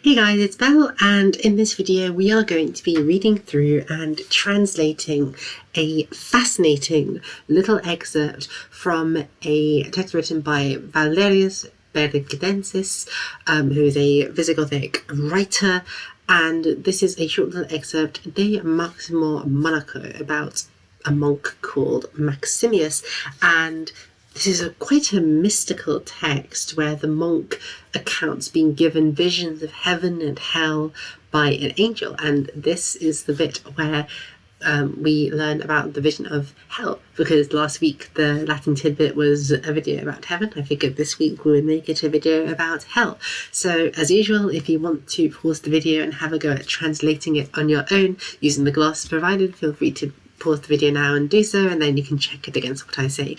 Hey guys, it's Belle, and in this video we are going to be reading through and translating a fascinating little excerpt from a text written by Valerius Bergidensis, who is a Visigothic writer, and this is a short little excerpt de Maximo Monaco about a monk called Maximius, and this is quite a mystical text where the monk accounts being given visions of heaven and hell by an angel, and this is the bit where we learn about the vision of hell, because last week the Latin tidbit was a video about heaven. I figured this week we would make it a video about hell. So as usual, if you want to pause the video and have a go at translating it on your own using the glasses provided, feel free to pause the video now and do so, and then you can check it against what I say.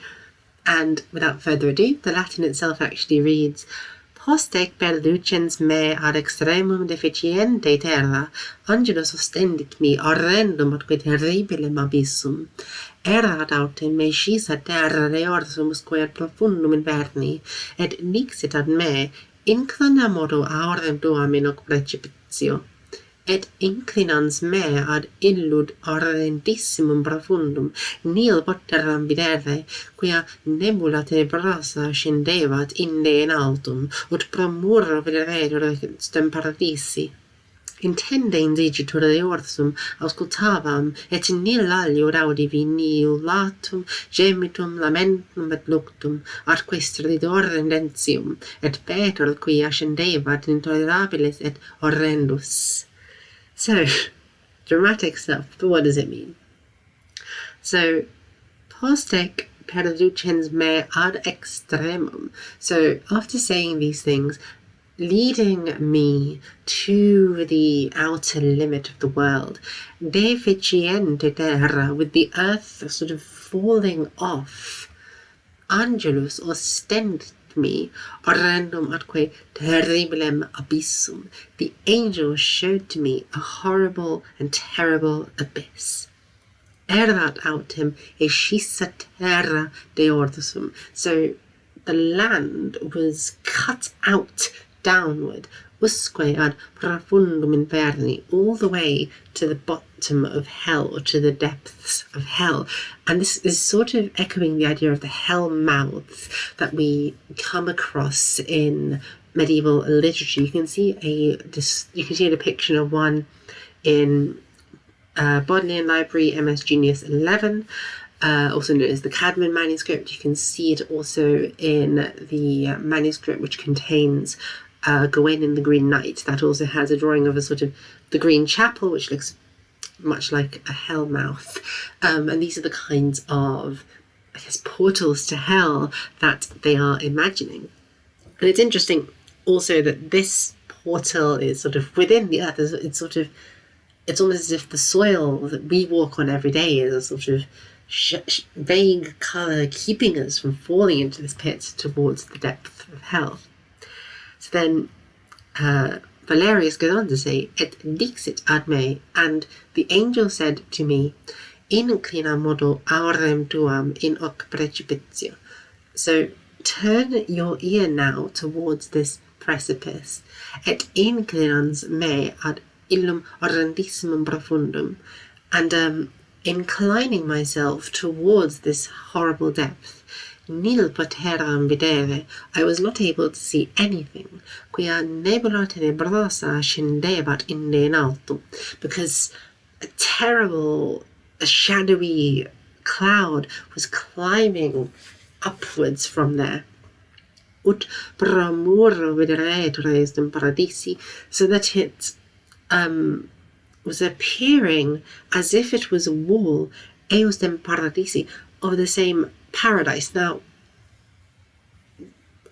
And without further ado, the Latin itself actually reads: Post ec per lucens me ad extremum deficiente terra, angelus ostendit mi horrendum atque terribilem abyssum. Erat autem me scisa terra reorsum square profundum inverni, et dixit ad me, inclina modo aurem tuam in hoc precipitio. Et inclinans me ad illud ardentissimum profundum, nil poteram videre, quia nebula tenebrosa scendevat inde in altum, ut promurro videretur stem paradisi. Intende indigitur eorsum auscultavam, et nil aliud audivi ni ulatum, gemitum, lamentum et luctum, atque stridorem dentium, et petor quia scendevat intolerabilis et horrendus. So, dramatic stuff, but what does it mean? So, post ec per lucens me ad extremum. So, after saying these things, leading me to the outer limit of the world, deficiente terra, with the earth sort of falling off, angelus ostendit me, horrendum atque terribilem abyssum. The angel showed to me a horrible and terrible abyss. Erat autem escissa terra deorthum. So the land was cut out downward, usque ad profundum inferni, all the way to the bottom of hell, or to the depths of hell. And this is sort of echoing the idea of the hell mouths that we come across in medieval literature. You can see a depiction of one in Bodleian Library, MS Junius 11, also known as the Cadman manuscript. You can see it also in the manuscript which contains Gawain and the Green Knight. That also has a drawing of a sort of the Green Chapel, which looks much like a hell mouth. And these are the kinds of, I guess, portals to hell that they are imagining. And it's interesting also that this portal is sort of within the earth. It's almost as if the soil that we walk on every day is a sort of vague colour keeping us from falling into this pit towards the depth of hell. So then Valerius goes on to say, et dixit ad me, and the angel said to me, inclina modo aurem tuam in hoc precipitio. So turn your ear now towards this precipice, et inclinans me ad illum horrendissimum profundum, and inclining myself towards this horrible depth. Nil poteram videre, I was not able to see anything, quia nebula tenebrosa scendebat inde in altum, because a shadowy cloud was climbing upwards from there. Ut promurro videretur stem paradisi, so that it was appearing as if it was a wall, eustem paradisi, of the same paradise. Now,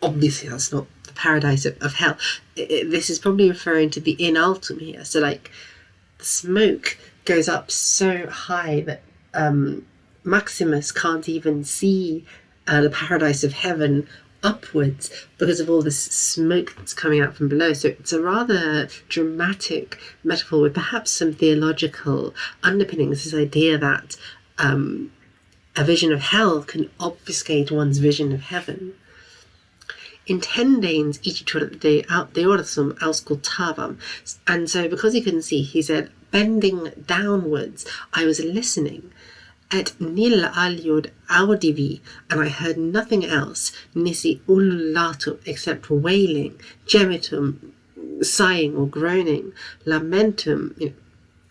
obviously that's not the paradise of hell. This is probably referring to the in altum here. So like the smoke goes up so high that Maximus can't even see the paradise of heaven upwards because of all this smoke that's coming out from below. So it's a rather dramatic metaphor with perhaps some theological underpinnings, this idea that a vision of hell can obfuscate one's vision of heaven. in 10 days each day out the orsum auscultavam. And so because he couldn't see, he said, bending downwards, I was listening. Et nil aliud audivi, and I heard nothing else, nisi ululatum, except wailing, gemitum, sighing or groaning, lamentum,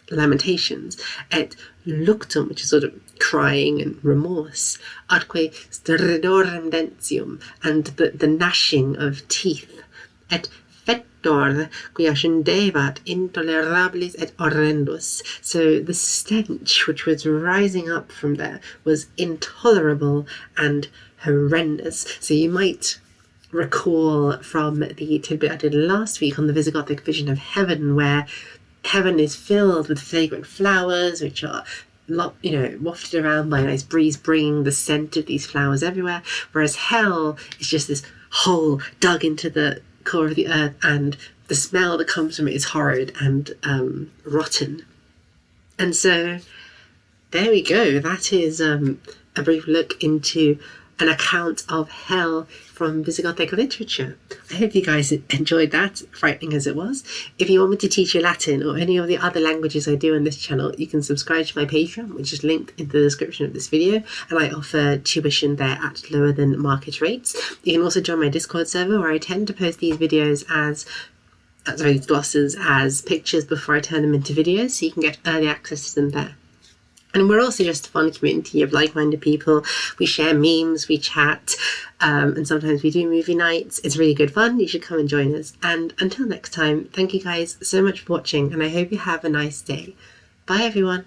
lamentations, et luctum, which is sort of crying and remorse, atque stridorem dentium, and the gnashing of teeth, et fettor quia scendebat intolerabilis et horrendus. So the stench which was rising up from there was intolerable and horrendous. So you might recall from the tidbit I did last week on the Visigothic vision of heaven, where heaven is filled with fragrant flowers which are wafted around by a nice breeze, bringing the scent of these flowers everywhere, whereas hell is just this hole dug into the core of the earth, and the smell that comes from it is horrid and rotten. And so there we go. That is a brief look into an account of hell from Visigothic literature. I hope you guys enjoyed that, frightening as it was. If you want me to teach you Latin or any of the other languages I do on this channel, you can subscribe to my Patreon, which is linked in the description of this video, and I offer tuition there at lower than market rates. You can also join my Discord server, where I tend to post these videos as glosses as pictures before I turn them into videos, so you can get early access to them there. And we're also just a fun community of like-minded people. We share memes, we chat, and sometimes we do movie nights. It's really good fun. You should come and join us. And until next time, thank you guys so much for watching, and I hope you have a nice day. Bye, everyone.